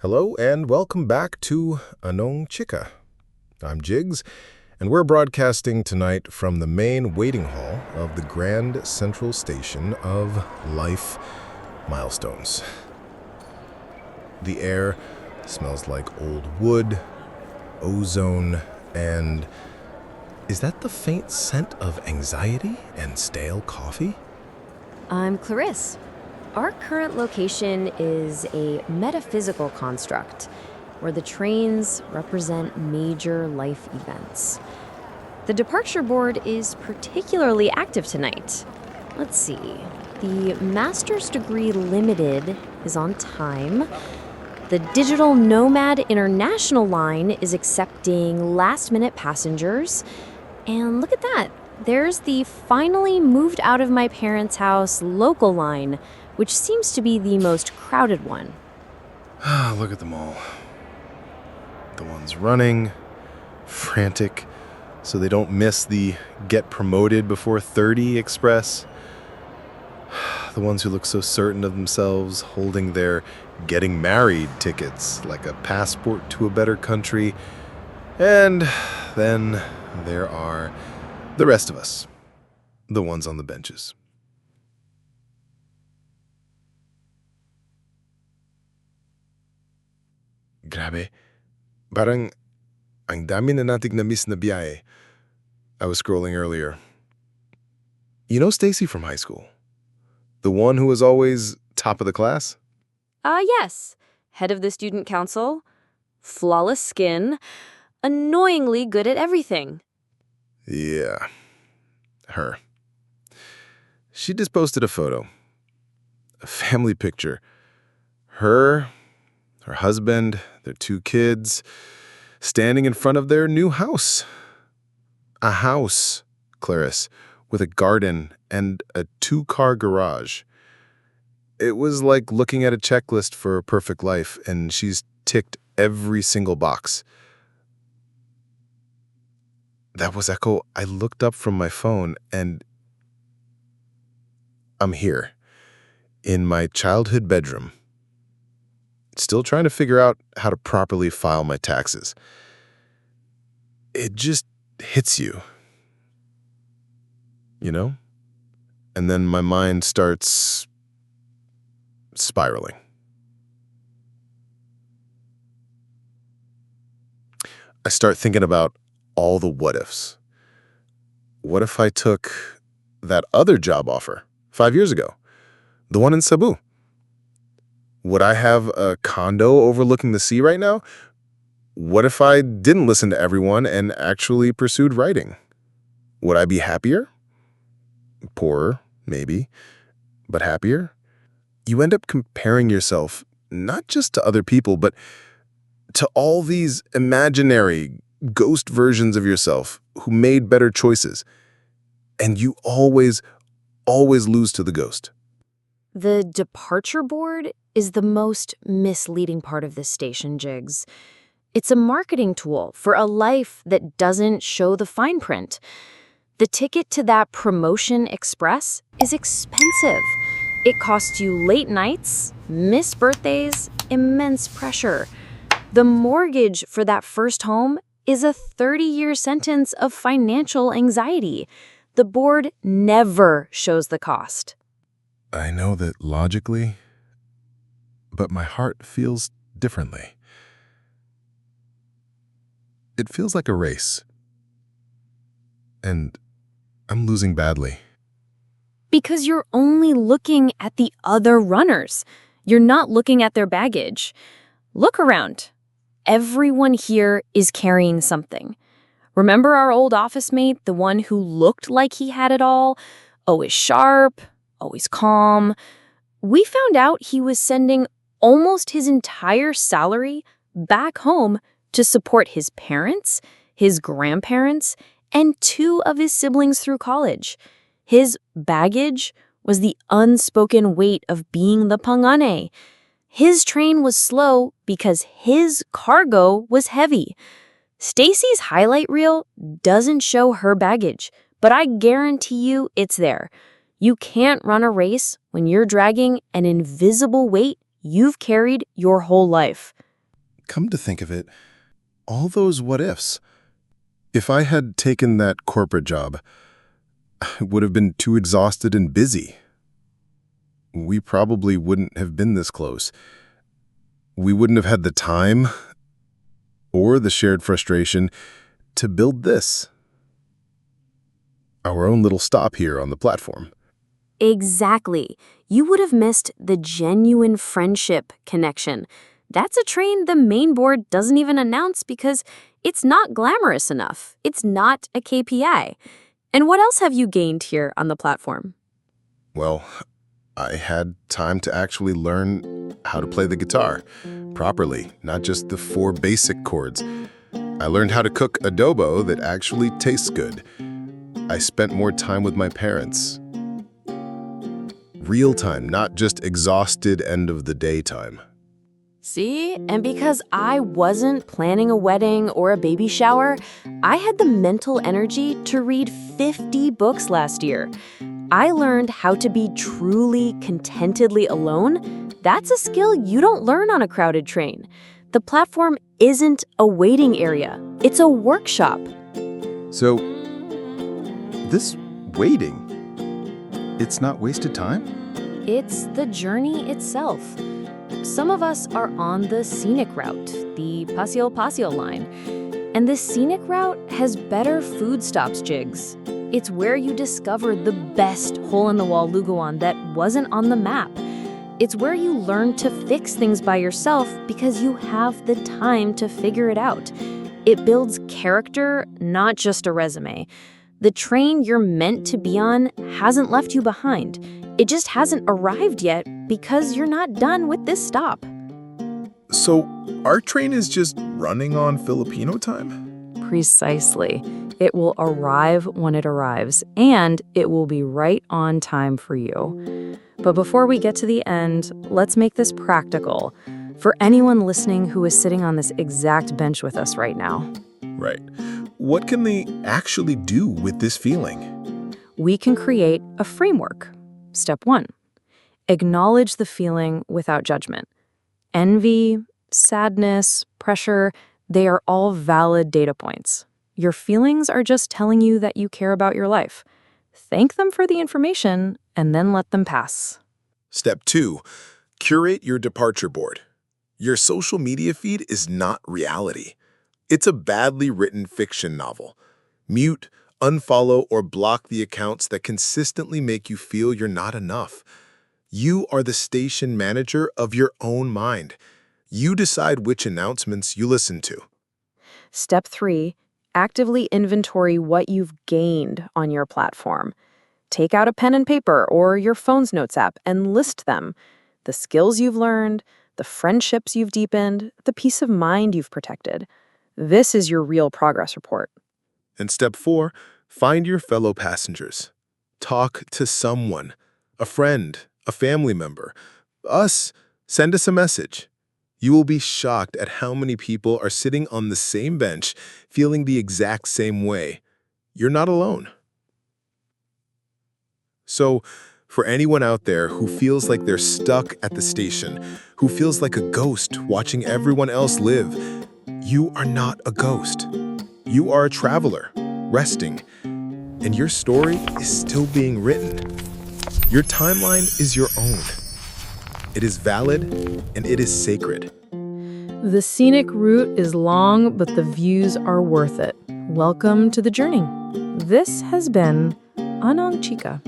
Hello and welcome back to Anong Chika. I'm Jigs, and we're broadcasting tonight from the main waiting hall of the Grand Central Station of Life Milestones. The air smells like old wood, ozone, and is that the faint scent of anxiety and stale coffee? I'm Clarisse. Our current location is a metaphysical construct where the trains represent major life events. The departure board is particularly active tonight. Let's see. The Master's Degree Limited is on time. The Digital Nomad International line is accepting last-minute passengers. And look at that. There's the finally moved out of my parents' house local line, which seems to be the most crowded one. Look at them all. The ones running, frantic, so they don't miss the get promoted before 30 express. The ones who look so certain of themselves, holding their getting married tickets like a passport to a better country. And then there are the rest of us, the ones on the benches. Grabe. Parang ang dami na nating na-miss na biyahe. I was scrolling earlier. You know Stacy from high school? The one who was always top of the class? Yes. Head of the student council, flawless skin, annoyingly good at everything. Yeah. Her. She just posted a photo. A family picture. Her husband, their 2 kids, standing in front of their new house. A house, Clarisse, with a garden and a 2-car garage. It was like looking at a checklist for a perfect life, and she's ticked every single box. That was Echo. I looked up from my phone, and I'm here, in my childhood bedroom, still trying to figure out how to properly file my taxes. It just hits you, you know? And then my mind starts spiraling. I start thinking about all the what ifs. What if I took that other job offer 5 years ago? The one in Cebu? Would I have a condo overlooking the sea right now? What if I didn't listen to everyone and actually pursued writing? Would I be happier? Poorer, maybe, but happier? You end up comparing yourself not just to other people, but to all these imaginary ghost versions of yourself who made better choices. And you always lose to the ghost. The departure board is the most misleading part of this station, Jigs. It's a marketing tool for a life that doesn't show the fine print. The ticket to that promotion express is expensive. It costs you late nights, missed birthdays, immense pressure. The mortgage for that first home is a 30-year sentence of financial anxiety. The board never shows the cost. I know that logically, but my heart feels differently. It feels like a race. And I'm losing badly. Because you're only looking at the other runners. You're not looking at their baggage. Look around. Everyone here is carrying something. Remember our old office mate, the one who looked like he had it all? Always sharp, always calm. We found out he was sending almost his entire salary back home to support his parents, his grandparents, and 2 of his siblings through college. His baggage was the unspoken weight of being the pangane. His train was slow because his cargo was heavy. Stacy's highlight reel doesn't show her baggage, but I guarantee you it's there. You can't run a race when you're dragging an invisible weight you've carried your whole life. Come to think of it, all those what ifs. If I had taken that corporate job, I would have been too exhausted and busy. We probably wouldn't have been this close. We wouldn't have had the time or the shared frustration to build this. Our own little stop here on the platform. Exactly. You would have missed the genuine friendship connection. That's a train the main board doesn't even announce because it's not glamorous enough. It's not a KPI. And what else have you gained here on the platform? Well, I had time to actually learn how to play the guitar properly, not just the 4 basic chords. I learned how to cook adobo that actually tastes good. I spent more time with my parents. Real time, not just exhausted end of the day time. See? And because I wasn't planning a wedding or a baby shower, I had the mental energy to read 50 books last year. I learned how to be truly contentedly alone. That's a skill you don't learn on a crowded train. The platform isn't a waiting area. It's a workshop. So, this waiting, it's not wasted time? It's the journey itself. Some of us are on the scenic route, the Paseo line. And this scenic route has better food stops jigs. It's where you discover the best hole-in-the-wall Lugawan that wasn't on the map. It's where you learn to fix things by yourself because you have the time to figure it out. It builds character, not just a resume. The train you're meant to be on hasn't left you behind. It just hasn't arrived yet because you're not done with this stop. So, our train is just running on Filipino time? Precisely. It will arrive when it arrives, and it will be right on time for you. But before we get to the end, let's make this practical for anyone listening who is sitting on this exact bench with us right now. Right. What can they actually do with this feeling? We can create a framework. Step 1, acknowledge the feeling without judgment. Envy, sadness, pressure, they are all valid data points. Your feelings are just telling you that you care about your life. Thank them for the information and then let them pass. Step 2, curate your departure board. Your social media feed is not reality. It's a badly written fiction novel. Mute, unfollow, or block the accounts that consistently make you feel you're not enough. You are the station manager of your own mind. You decide which announcements you listen to. Step 3, actively inventory what you've gained on your platform. Take out a pen and paper or your phone's notes app and list them. The skills you've learned, the friendships you've deepened, the peace of mind you've protected. This is your real progress report. And step 4, find your fellow passengers. Talk to someone, a friend, a family member. Send us a message. You will be shocked at how many people are sitting on the same bench, feeling the exact same way. You're not alone. So, for anyone out there who feels like they're stuck at the station, who feels like a ghost watching everyone else live, you are not a ghost. You are a traveler, resting, and your story is still being written. Your timeline is your own. It is valid and it is sacred. The scenic route is long, but the views are worth it. Welcome to the journey. This has been Anong Chika.